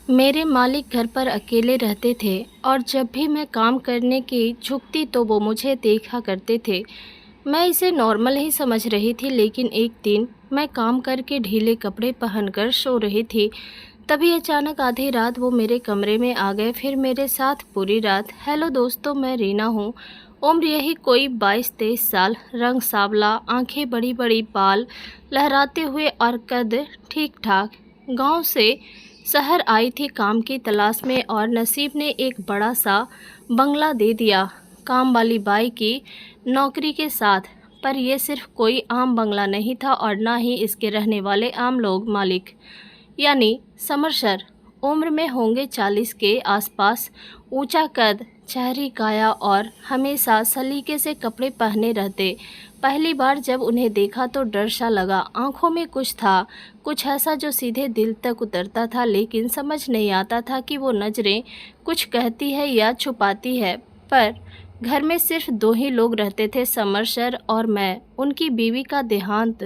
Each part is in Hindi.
मेरे मालिक घर पर अकेले रहते थे और जब भी मैं काम करने की झुकती तो वो मुझे देखा करते थे। मैं इसे नॉर्मल ही समझ रही थी, लेकिन एक दिन मैं काम करके ढीले कपड़े पहनकर सो रही थी। तभी अचानक आधी रात वो मेरे कमरे में आ गए, फिर मेरे साथ पूरी रात। हेलो दोस्तों, मैं रीना हूँ। उम्र यही कोई 22-23 साल, रंग सांवला, आंखें बड़ी बड़ी, बाल लहराते हुए और कद ठीक ठाक। गांव से शहर आई थी काम की तलाश में और नसीब ने एक बड़ा सा बंगला दे दिया, काम वाली बाई की नौकरी के साथ। पर यह सिर्फ कोई आम बंगला नहीं था और ना ही इसके रहने वाले आम लोग। मालिक यानी समर सर उम्र में होंगे 40 के आसपास, ऊंचा कद, चहरी काया और हमेशा सलीके से कपड़े पहने रहते। पहली बार जब उन्हें देखा तो डर सा लगा। आंखों में कुछ था, कुछ ऐसा जो सीधे दिल तक उतरता था, लेकिन समझ नहीं आता था कि वो नज़रें कुछ कहती है या छुपाती है। पर घर में सिर्फ 2 ही लोग रहते थे, समर सर और मैं। उनकी बीवी का देहांत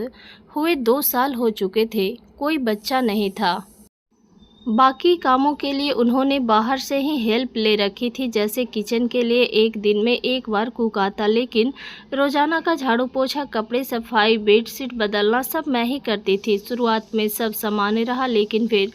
हुए 2 साल हो चुके थे, कोई बच्चा नहीं था। बाकी कामों के लिए उन्होंने बाहर से ही हेल्प ले रखी थी, जैसे किचन के लिए एक दिन में एक बार कुक आता, लेकिन रोजाना का झाड़ू पोछा, कपड़े सफाई, बेडशीट बदलना सब मैं ही करती थी। शुरुआत में सब सामान्य रहा, लेकिन फिर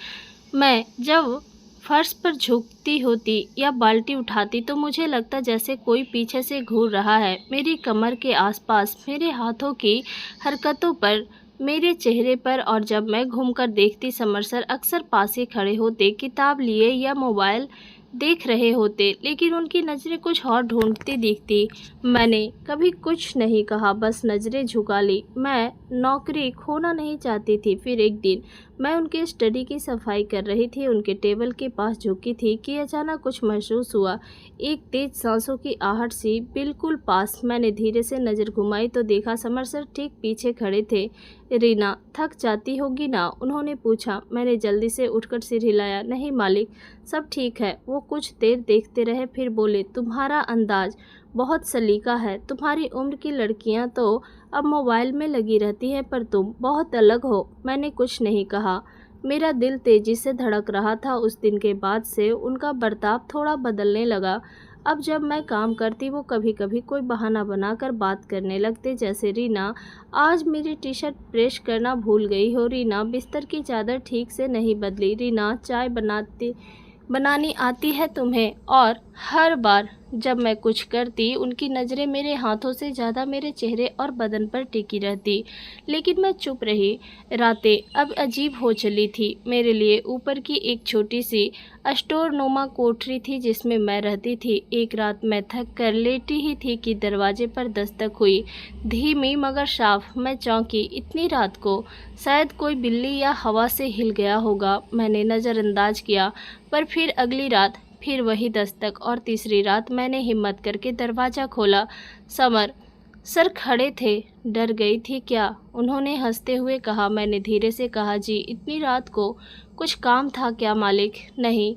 मैं जब फर्श पर झुकती होती या बाल्टी उठाती तो मुझे लगता जैसे कोई पीछे से घूर रहा है, मेरी कमर के आसपास, मेरे हाथों की हरकतों पर, मेरे चेहरे पर। और जब मैं घूमकर देखती, समर सर अक्सर पास ही खड़े होते, किताब लिए या मोबाइल देख रहे होते, लेकिन उनकी नज़रें कुछ और ढूंढती दिखती। मैंने कभी कुछ नहीं कहा, बस नज़रें झुका ली। मैं नौकरी खोना नहीं चाहती थी। फिर एक दिन मैं उनके स्टडी की सफाई कर रही थी, उनके टेबल के पास झुकी थी कि अचानक कुछ महसूस हुआ, एक तेज सांसों की आहट सी, बिल्कुल पास। मैंने धीरे से नज़र घुमाई तो देखा समर सर ठीक पीछे खड़े थे। रीना, थक जाती होगी ना, उन्होंने पूछा। मैंने जल्दी से उठकर सिर हिलाया। नहीं मालिक, सब ठीक है। वो कुछ देर देखते रहे, फिर बोले, तुम्हारा अंदाज बहुत सलीका है। तुम्हारी उम्र की लड़कियां तो अब मोबाइल में लगी रहती हैं, पर तुम बहुत अलग हो। मैंने कुछ नहीं कहा, मेरा दिल तेजी से धड़क रहा था। उस दिन के बाद से उनका बर्ताव थोड़ा बदलने लगा। अब जब मैं काम करती, वो कभी कभी कोई बहाना बनाकर बात करने लगते, जैसे, रीना, आज मेरी टी शर्ट प्रेस करना भूल गई हो। रीना, बिस्तर की चादर ठीक से नहीं बदली। रीना, चाय बनानी आती है तुम्हें। और हर बार जब मैं कुछ करती, उनकी नज़रें मेरे हाथों से ज़्यादा मेरे चेहरे और बदन पर टिकी रहती, लेकिन मैं चुप रही। रातें अब अजीब हो चली थी मेरे लिए। ऊपर की एक छोटी सी स्टोर नुमा कोठरी थी जिसमें मैं रहती थी। एक रात मैं थक कर लेटी ही थी कि दरवाजे पर दस्तक हुई, धीमी मगर साफ। मैं चौंकी, इतनी रात को, शायद कोई बिल्ली या हवा से हिल गया होगा। मैंने नज़रअंदाज किया, पर फिर अगली रात फिर वही दस्तक, और तीसरी रात मैंने हिम्मत करके दरवाज़ा खोला। समर सर खड़े थे। डर गई थी क्या, उन्होंने हंसते हुए कहा। मैंने धीरे से कहा, जी। इतनी रात को कुछ काम था क्या मालिक? नहीं,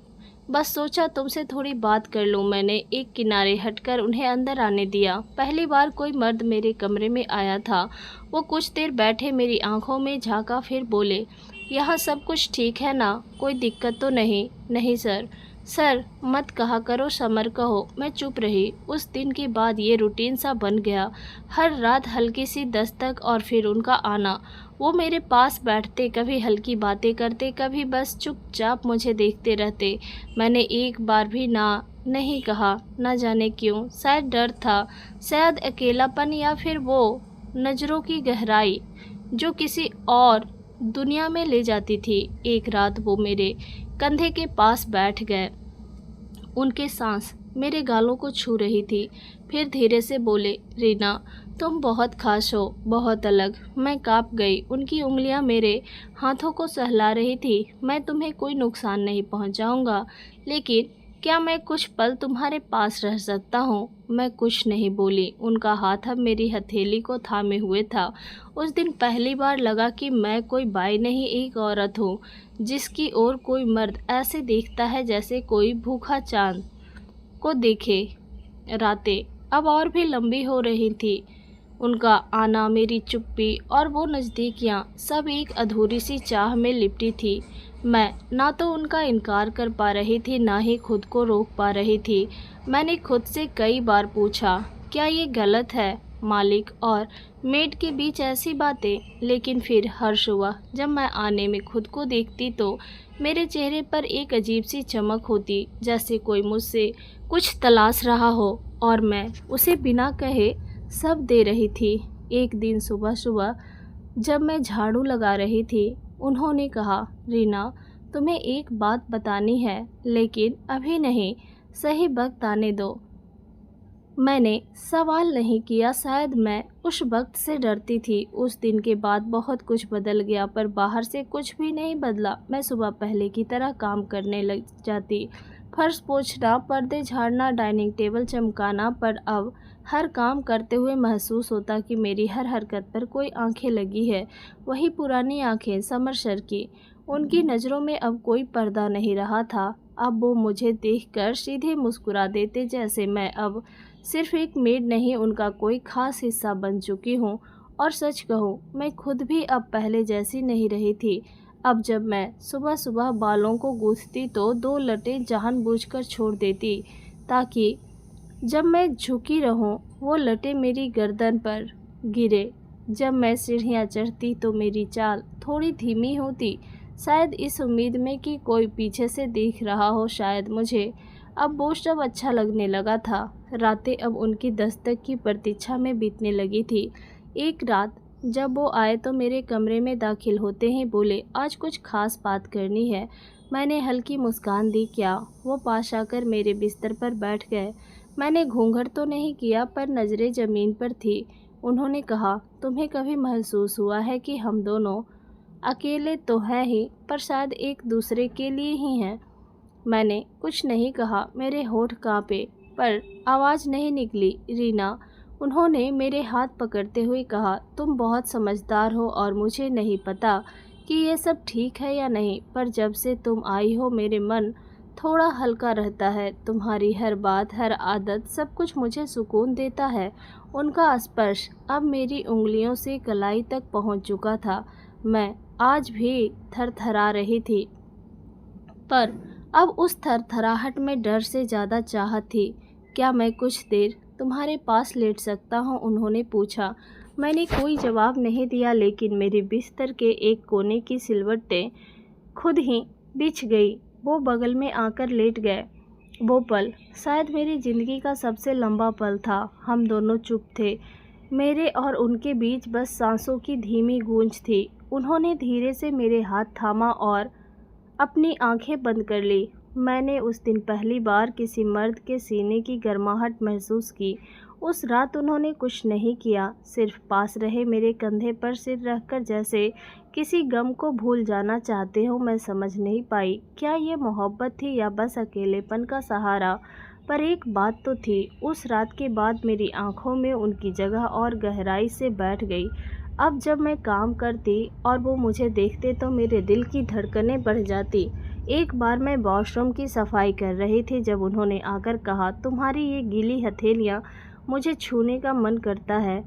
बस सोचा तुमसे थोड़ी बात कर लूं। मैंने एक किनारे हटकर उन्हें अंदर आने दिया। पहली बार कोई मर्द मेरे कमरे में आया था। वो कुछ देर बैठे, मेरी आंखों में झांका, फिर बोले, यहाँ सब कुछ ठीक है ना, कोई दिक्कत तो नहीं? नहीं सर। सर मत कहा करो, समर कहो। मैं चुप रही। उस दिन के बाद ये रूटीन सा बन गया, हर रात हल्की सी दस्तक और फिर उनका आना। वो मेरे पास बैठते, कभी हल्की बातें करते, कभी बस चुपचाप मुझे देखते रहते। मैंने एक बार भी ना नहीं कहा, ना जाने क्यों। शायद डर था, शायद अकेलापन, या फिर वो नज़रों की गहराई जो किसी और दुनिया में ले जाती थी। एक रात वो मेरे कंधे के पास बैठ गए, उनके सांस मेरे गालों को छू रही थी। फिर धीरे से बोले, रीना, तुम बहुत खास हो, बहुत अलग। मैं कांप गई। उनकी उंगलियां मेरे हाथों को सहला रही थी। मैं तुम्हें कोई नुकसान नहीं पहुंचाऊंगा, लेकिन क्या मैं कुछ पल तुम्हारे पास रह सकता हूँ? मैं कुछ नहीं बोली। उनका हाथ अब मेरी हथेली को थामे हुए था। उस दिन पहली बार लगा कि मैं कोई बाई नहीं, एक औरत हूँ जिसकी ओर कोई मर्द ऐसे देखता है जैसे कोई भूखा चांद को देखे। रातें अब और भी लंबी हो रही थी। उनका आना, मेरी चुप्पी और वो नज़दीकियाँ, सब एक अधूरी सी चाह में लिपटी थी। मैं ना तो उनका इनकार कर पा रही थी, ना ही खुद को रोक पा रही थी। मैंने खुद से कई बार पूछा, क्या ये गलत है, मालिक और मेड के बीच ऐसी बातें? लेकिन फिर हर्ष हुआ जब मैं आने में खुद को देखती तो मेरे चेहरे पर एक अजीब सी चमक होती, जैसे कोई मुझसे कुछ तलाश रहा हो और मैं उसे बिना कहे सब दे रही थी। एक दिन सुबह सुबह जब मैं झाड़ू लगा रही थी, उन्होंने कहा, रीना, तुम्हें एक बात बतानी है, लेकिन अभी नहीं, सही वक्त आने दो। मैंने सवाल नहीं किया, शायद मैं उस वक्त से डरती थी। उस दिन के बाद बहुत कुछ बदल गया, पर बाहर से कुछ भी नहीं बदला। मैं सुबह पहले की तरह काम करने लग जाती, फर्श पोंछना, पर्दे झाड़ना, डाइनिंग टेबल चमकाना, पर अब हर काम करते हुए महसूस होता कि मेरी हर हरकत पर कोई आंखें लगी है। वही पुरानी आंखें, समर सर की। उनकी नज़रों में अब कोई पर्दा नहीं रहा था। अब वो मुझे देखकर सीधे मुस्कुरा देते, जैसे मैं अब सिर्फ एक मेड नहीं, उनका कोई खास हिस्सा बन चुकी हूँ। और सच कहूँ, मैं खुद भी अब पहले जैसी नहीं रही थी। अब जब मैं सुबह सुबह बालों को गूंथती तो 2 लटें जानबूझकर छोड़ देती, ताकि जब मैं झुकी रहूं वो लटें मेरी गर्दन पर गिरे। जब मैं सीढ़ियाँ चढ़ती तो मेरी चाल थोड़ी धीमी होती, शायद इस उम्मीद में कि कोई पीछे से देख रहा हो। शायद मुझे अब वो सब अच्छा लगने लगा था। रातें अब उनकी दस्तक की प्रतीक्षा में बीतने लगी थी। एक रात जब वो आए तो मेरे कमरे में दाखिल होते ही बोले, आज कुछ खास बात करनी है। मैंने हल्की मुस्कान दी। क्या? वो पास आकर मेरे बिस्तर पर बैठ गए। मैंने घूंघट तो नहीं किया, पर नज़रें ज़मीन पर थी। उन्होंने कहा, तुम्हें कभी महसूस हुआ है कि हम दोनों अकेले तो हैं ही, पर शायद एक दूसरे के लिए ही हैं? मैंने कुछ नहीं कहा, मेरे होंठ कांपे, पर आवाज़ नहीं निकली। रीना, उन्होंने मेरे हाथ पकड़ते हुए कहा, तुम बहुत समझदार हो और मुझे नहीं पता कि ये सब ठीक है या नहीं, पर जब से तुम आई हो मेरे मन थोड़ा हल्का रहता है। तुम्हारी हर बात, हर आदत, सब कुछ मुझे सुकून देता है। उनका स्पर्श अब मेरी उंगलियों से कलाई तक पहुंच चुका था। मैं आज भी थरथरा रही थी, पर अब उस थरथराहट में डर से ज़्यादा चाहत थी। क्या मैं कुछ देर तुम्हारे पास लेट सकता हूँ? उन्होंने पूछा। मैंने कोई जवाब नहीं दिया, लेकिन मेरे बिस्तर के एक कोने की सिलवटें खुद ही बिछ गई। वो बगल में आकर लेट गए। वो पल शायद मेरी ज़िंदगी का सबसे लंबा पल था। हम दोनों चुप थे। मेरे और उनके बीच बस सांसों की धीमी गूंज थी। उन्होंने धीरे से मेरे हाथ थामा और अपनी आंखें बंद कर ली। मैंने उस दिन पहली बार किसी मर्द के सीने की गर्माहट महसूस की। उस रात उन्होंने कुछ नहीं किया, सिर्फ पास रहे, मेरे कंधे पर सिर रखकर, जैसे किसी गम को भूल जाना चाहते हो। मैं समझ नहीं पाई, क्या ये मोहब्बत थी या बस अकेलेपन का सहारा? पर एक बात तो थी, उस रात के बाद मेरी आंखों में उनकी जगह और गहराई से बैठ गई। अब जब मैं काम करती और वो मुझे देखते तो मेरे दिल की धड़कनें बढ़ जाती। एक बार मैं वॉशरूम की सफाई कर रही थी जब उन्होंने आकर कहा, तुम्हारी ये गीली हथेलियाँ मुझे छूने का मन करता है।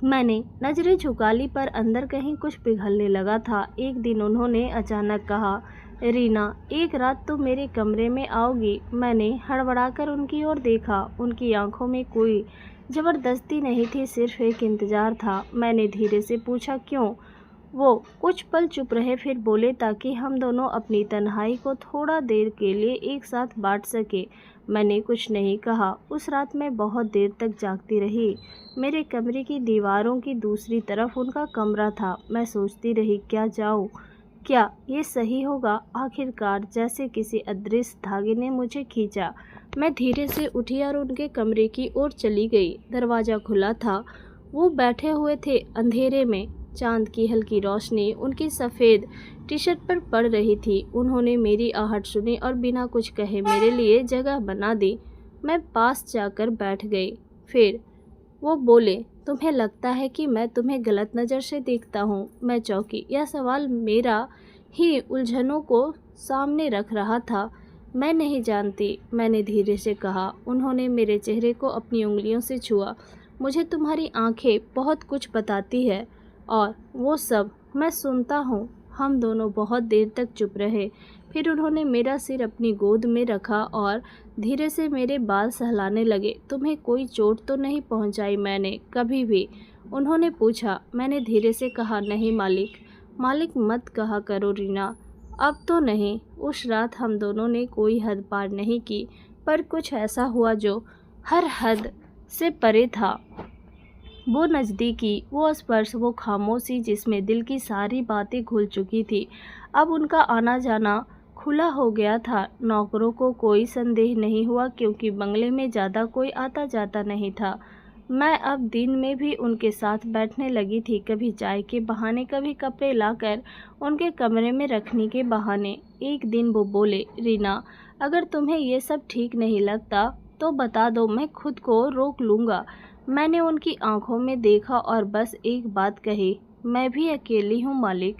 मैंने नज़रें झुका ली, पर अंदर कहीं कुछ पिघलने लगा था। एक दिन उन्होंने अचानक कहा, रीना, एक रात तुम मेरे कमरे में आओगी? मैंने हड़बड़ाकर उनकी ओर देखा। उनकी आंखों में कोई ज़बरदस्ती नहीं थी, सिर्फ एक इंतज़ार था। मैंने धीरे से पूछा, क्यों? वो कुछ पल चुप रहे, फिर बोले, ताकि हम दोनों अपनी तन्हाई को थोड़ा देर के लिए एक साथ बांट सके। मैंने कुछ नहीं कहा। उस रात मैं बहुत देर तक जागती रही। मेरे कमरे की दीवारों की दूसरी तरफ उनका कमरा था। मैं सोचती रही, क्या जाऊं? क्या ये सही होगा? आखिरकार जैसे किसी अदृश्य धागे ने मुझे खींचा। मैं धीरे से उठी और उनके कमरे की ओर चली गई। दरवाज़ा खुला था। वो बैठे हुए थे अंधेरे में। चांद की हल्की रोशनी उनकी सफ़ेद टी शर्ट पर पड़ रही थी। उन्होंने मेरी आहट सुनी और बिना कुछ कहे मेरे लिए जगह बना दी। मैं पास जाकर बैठ गई। फिर वो बोले, तुम्हें लगता है कि मैं तुम्हें गलत नज़र से देखता हूँ? मैं चौंकी। यह सवाल मेरा ही उलझनों को सामने रख रहा था। मैं नहीं जानती, मैंने धीरे से कहा। उन्होंने मेरे चेहरे को अपनी उंगलियों से छुआ। मुझे तुम्हारी आंखें बहुत कुछ बताती है, और वो सब मैं सुनता हूँ। हम दोनों बहुत देर तक चुप रहे। फिर उन्होंने मेरा सिर अपनी गोद में रखा और धीरे से मेरे बाल सहलाने लगे। तुम्हें कोई चोट तो नहीं पहुंचाई मैंने कभी भी? उन्होंने पूछा। मैंने धीरे से कहा, नहीं मालिक। मालिक मत कहा करो रीना। अब तो नहीं। उस रात हम दोनों ने कोई हद पार नहीं की, पर कुछ ऐसा हुआ जो हर हद से परे था। वो नज़दीकी, वो स्पर्श, वो खामोशी जिसमें दिल की सारी बातें घुल चुकी थी। अब उनका आना जाना खुला हो गया था। नौकरों को कोई संदेह नहीं हुआ क्योंकि बंगले में ज़्यादा कोई आता जाता नहीं था। मैं अब दिन में भी उनके साथ बैठने लगी थी, कभी चाय के बहाने, कभी कपड़े लाकर उनके कमरे में रखने के बहाने। एक दिन वो बोले, रीना, अगर तुम्हें ये सब ठीक नहीं लगता तो बता दो, मैं खुद को रोक लूँगा। मैंने उनकी आंखों में देखा और बस एक बात कही, मैं भी अकेली हूँ मालिक,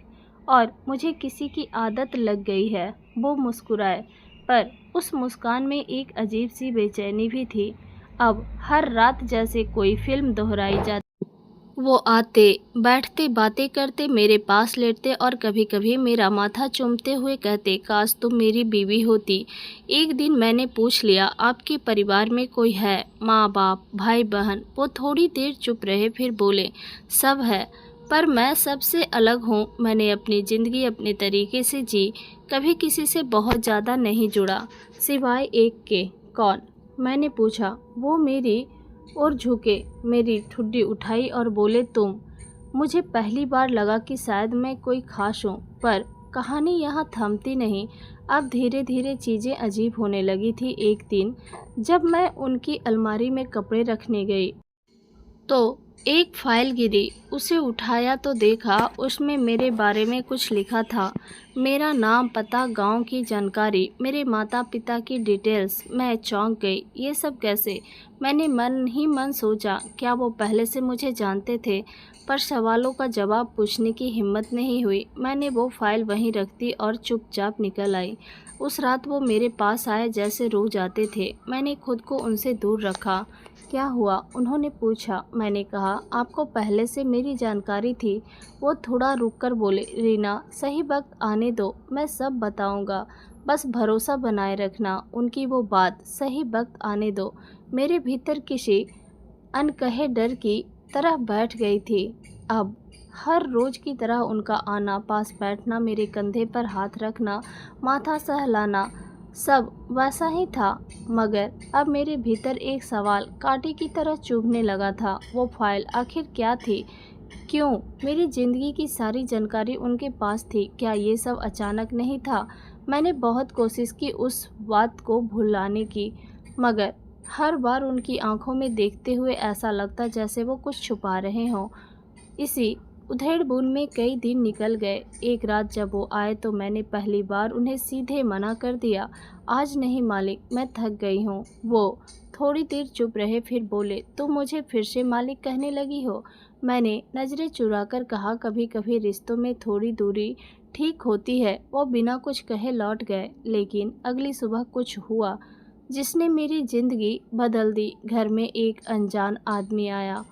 और मुझे किसी की आदत लग गई है। वो मुस्कुराए, पर उस मुस्कान में एक अजीब सी बेचैनी भी थी। अब हर रात जैसे कोई फिल्म दोहराई जाती। वो आते, बैठते, बातें करते, मेरे पास लेटते और कभी कभी मेरा माथा चूमते हुए कहते, काश तुम मेरी बीवी होती। एक दिन मैंने पूछ लिया, आपके परिवार में कोई है? माँ बाप, भाई बहन? वो थोड़ी देर चुप रहे, फिर बोले, सब है, पर मैं सबसे अलग हूँ। मैंने अपनी ज़िंदगी अपने तरीके से जी, कभी किसी से बहुत ज़्यादा नहीं जुड़ा, सिवाय एक के। कौन? मैंने पूछा। वो मेरी और झुके, मेरी ठुड्डी उठाई और बोले, तुम। मुझे पहली बार लगा कि शायद मैं कोई खास हूँ, पर कहानी यहाँ थमती नहीं। अब धीरे धीरे चीज़ें अजीब होने लगी थी। एक दिन जब मैं उनकी अलमारी में कपड़े रखने गई तो एक फाइल गिरी। उसे उठाया तो देखा उसमें मेरे बारे में कुछ लिखा था। मेरा नाम, पता, गांव की जानकारी, मेरे माता पिता की डिटेल्स। मैं चौंक गई। ये सब कैसे? मैंने मन ही मन सोचा, क्या वो पहले से मुझे जानते थे? पर सवालों का जवाब पूछने की हिम्मत नहीं हुई। मैंने वो फाइल वहीं रख दी और चुपचाप निकल आई। उस रात वो मेरे पास आए जैसे रोज आते थे। मैंने खुद को उनसे दूर रखा। क्या हुआ? उन्होंने पूछा। मैंने कहा, आपको पहले से मेरी जानकारी थी। वो थोड़ा रुककर बोले, रीना, सही वक्त आने दो, मैं सब बताऊंगा, बस भरोसा बनाए रखना। उनकी वो बात, सही वक्त आने दो, मेरे भीतर किसी अनकहे डर की तरह बैठ गई थी। अब हर रोज की तरह उनका आना, पास बैठना, मेरे कंधे पर हाथ रखना, माथा सहलाना, सब वैसा ही था। मगर अब मेरे भीतर एक सवाल कांटे की तरह चुभने लगा था। वो फाइल आखिर क्या थी? क्यों मेरी ज़िंदगी की सारी जानकारी उनके पास थी? क्या ये सब अचानक नहीं था? मैंने बहुत कोशिश की उस बात को भुलाने की, मगर हर बार उनकी आंखों में देखते हुए ऐसा लगता जैसे वो कुछ छुपा रहे हों। इसी उधेड़-बुन में कई दिन निकल गए। एक रात जब वो आए तो मैंने पहली बार उन्हें सीधे मना कर दिया। आज नहीं मालिक, मैं थक गई हूँ। वो थोड़ी देर चुप रहे, फिर बोले, तुम मुझे फिर से मालिक कहने लगी हो? मैंने नज़रें चुराकर कहा, कभी कभी रिश्तों में थोड़ी दूरी ठीक होती है। वो बिना कुछ कहे लौट गए। लेकिन अगली सुबह कुछ हुआ जिसने मेरी ज़िंदगी बदल दी। घर में एक अनजान आदमी आया,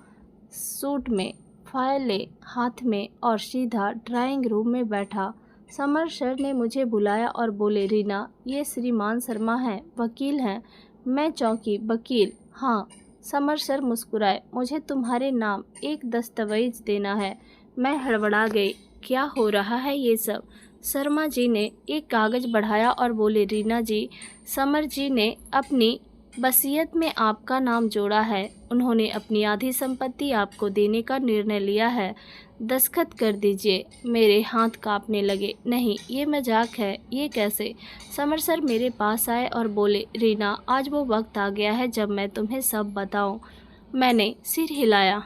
सूट में, फाइलें हाथ में, और सीधा ड्राइंग रूम में बैठा। समर सर ने मुझे बुलाया और बोले, रीना, ये श्रीमान शर्मा हैं, वकील हैं। मैं चौंकी। वकील? हाँ। समर सर मुस्कुराए। मुझे तुम्हारे नाम एक दस्तावेज देना है। मैं हड़बड़ा गई। क्या हो रहा है ये सब? शर्मा जी ने एक कागज़ बढ़ाया और बोले, रीना जी, समर जी ने अपनी वसीयत में आपका नाम जोड़ा है। उन्होंने अपनी आधी संपत्ति आपको देने का निर्णय लिया है। दस्तखत कर दीजिए। मेरे हाथ कांपने लगे। नहीं, ये मजाक है। ये कैसे? समर सर मेरे पास आए और बोले, रीना, आज वो वक्त आ गया है जब मैं तुम्हें सब बताऊं। मैंने सिर हिलाया।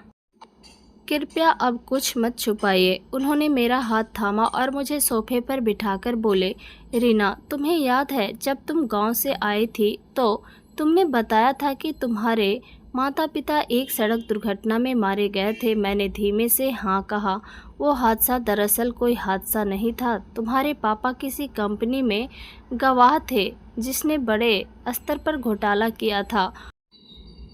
कृपया अब कुछ मत छुपाइए। उन्होंने मेरा हाथ थामा और मुझे सोफे पर बिठाकर बोले, रीना, तुम्हें याद है जब तुम गांव से आई थी तो तुमने बताया था कि तुम्हारे माता पिता एक सड़क दुर्घटना में मारे गए थे? मैंने धीमे से हाँ कहा। वो हादसा दरअसल कोई हादसा नहीं था। तुम्हारे पापा किसी कंपनी में गवाह थे जिसने बड़े स्तर पर घोटाला किया था।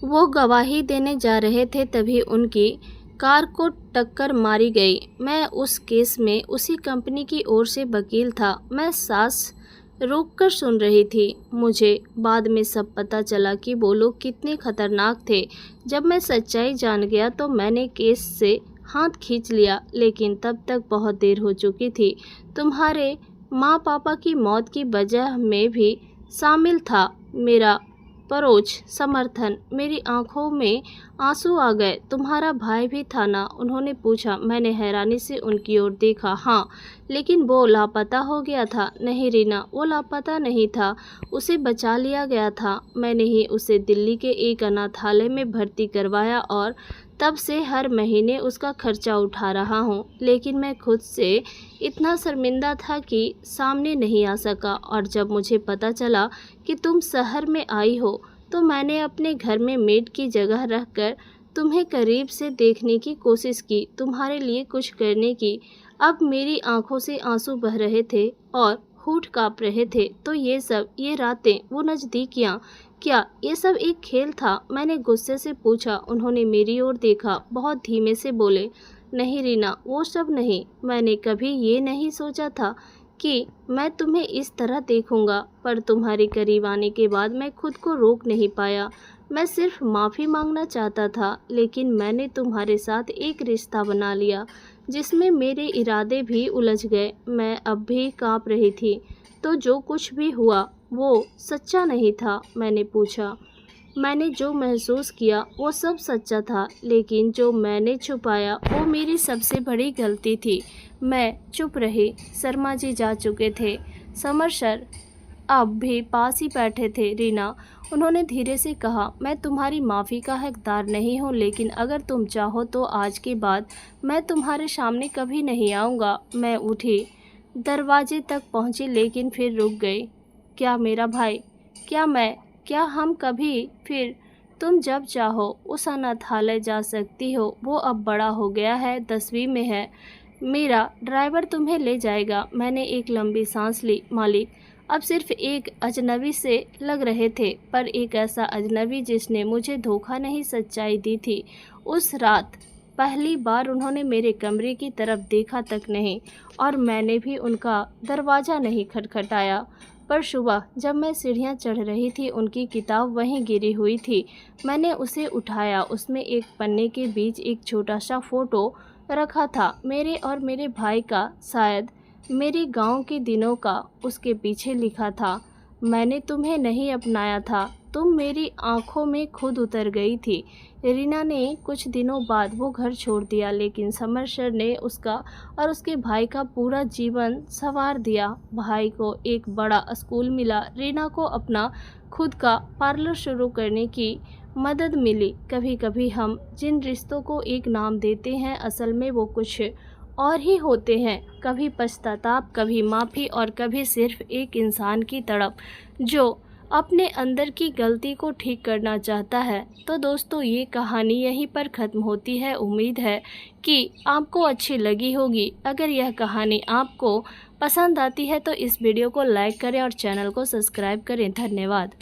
वो गवाही देने जा रहे थे, तभी उनकी कार को टक्कर मारी गई। मैं उस केस में उसी कंपनी की ओर से वकील था। मैं सांस रोककर सुन रही थी। मुझे बाद में सब पता चला कि वो लोग कितने खतरनाक थे। जब मैं सच्चाई जान गया तो मैंने केस से हाथ खींच लिया, लेकिन तब तक बहुत देर हो चुकी थी। तुम्हारे माँ पापा की मौत की वजह में भी शामिल था मेरा परोक्ष समर्थन। मेरी आंखों में आंसू आ गए। तुम्हारा भाई भी था ना? उन्होंने पूछा। मैंने हैरानी से उनकी ओर देखा। हाँ, लेकिन वो लापता हो गया था। नहीं रीना, वो लापता नहीं था, उसे बचा लिया गया था। मैंने ही उसे दिल्ली के एक अनाथालय में भर्ती करवाया और तब से हर महीने उसका खर्चा उठा रहा हूँ। लेकिन मैं खुद से इतना शर्मिंदा था कि सामने नहीं आ सका। और जब मुझे पता चला कि तुम शहर में आई हो तो मैंने अपने घर में मेड की जगह रखकर तुम्हें करीब से देखने की कोशिश की, तुम्हारे लिए कुछ करने की। अब मेरी आंखों से आंसू बह रहे थे और होठ काँप रहे थे। तो ये रातें, वो नज़दीकियाँ, क्या ये सब एक खेल था? मैंने गुस्से से पूछा। उन्होंने मेरी ओर देखा, बहुत धीमे से बोले, नहीं रीना, वो सब नहीं। मैंने कभी ये नहीं सोचा था कि मैं तुम्हें इस तरह देखूंगा, पर तुम्हारे करीब आने के बाद मैं खुद को रोक नहीं पाया। मैं सिर्फ माफ़ी मांगना चाहता था, लेकिन मैंने तुम्हारे साथ एक रिश्ता बना लिया जिसमें मेरे इरादे भी उलझ गए। मैं अब भी काँप रही थी। तो जो कुछ भी हुआ वो सच्चा नहीं था? मैंने पूछा। मैंने जो महसूस किया वो सब सच्चा था, लेकिन जो मैंने छुपाया वो मेरी सबसे बड़ी गलती थी। मैं चुप रही। शर्मा जी जा चुके थे। समर सर अब भी पास ही बैठे थे। रीना, उन्होंने धीरे से कहा, मैं तुम्हारी माफ़ी का हकदार नहीं हूँ, लेकिन अगर तुम चाहो तो आज के बाद मैं तुम्हारे सामने कभी नहीं आऊँगा। मैं उठी, दरवाजे तक पहुँची, लेकिन फिर रुक गई। क्या मेरा भाई, क्या हम कभी फिर, तुम जब चाहो उस अनाथालय जा सकती हो। वो अब बड़ा हो गया है, 10वीं में है। मेरा ड्राइवर तुम्हें ले जाएगा। मैंने एक लंबी सांस ली। मालिक अब सिर्फ एक अजनबी से लग रहे थे, पर एक ऐसा अजनबी जिसने मुझे धोखा नहीं, सच्चाई दी थी। उस रात पहली बार उन्होंने मेरे कमरे की तरफ देखा तक नहीं, और मैंने भी उनका दरवाज़ा नहीं खटखटाया। पर सुबह जब मैं सीढ़ियाँ चढ़ रही थी, उनकी किताब वहीं गिरी हुई थी। मैंने उसे उठाया। उसमें एक पन्ने के बीच एक छोटा सा फ़ोटो रखा था, मेरे और मेरे भाई का, शायद मेरे गांव के दिनों का। उसके पीछे लिखा था, मैंने तुम्हें नहीं अपनाया था, तुम मेरी आंखों में खुद उतर गई थी। रीना ने कुछ दिनों बाद वो घर छोड़ दिया, लेकिन समर सर ने उसका और उसके भाई का पूरा जीवन संवार दिया। भाई को एक बड़ा स्कूल मिला, रीना को अपना खुद का पार्लर शुरू करने की मदद मिली। कभी कभी हम जिन रिश्तों को एक नाम देते हैं, असल में वो कुछ और ही होते हैं। कभी पश्चाताप, कभी माफ़ी, और कभी सिर्फ एक इंसान की तड़प जो अपने अंदर की गलती को ठीक करना चाहता है। तो दोस्तों, ये कहानी यहीं पर ख़त्म होती है। उम्मीद है कि आपको अच्छी लगी होगी। अगर यह कहानी आपको पसंद आती है तो इस वीडियो को लाइक करें और चैनल को सब्सक्राइब करें। धन्यवाद।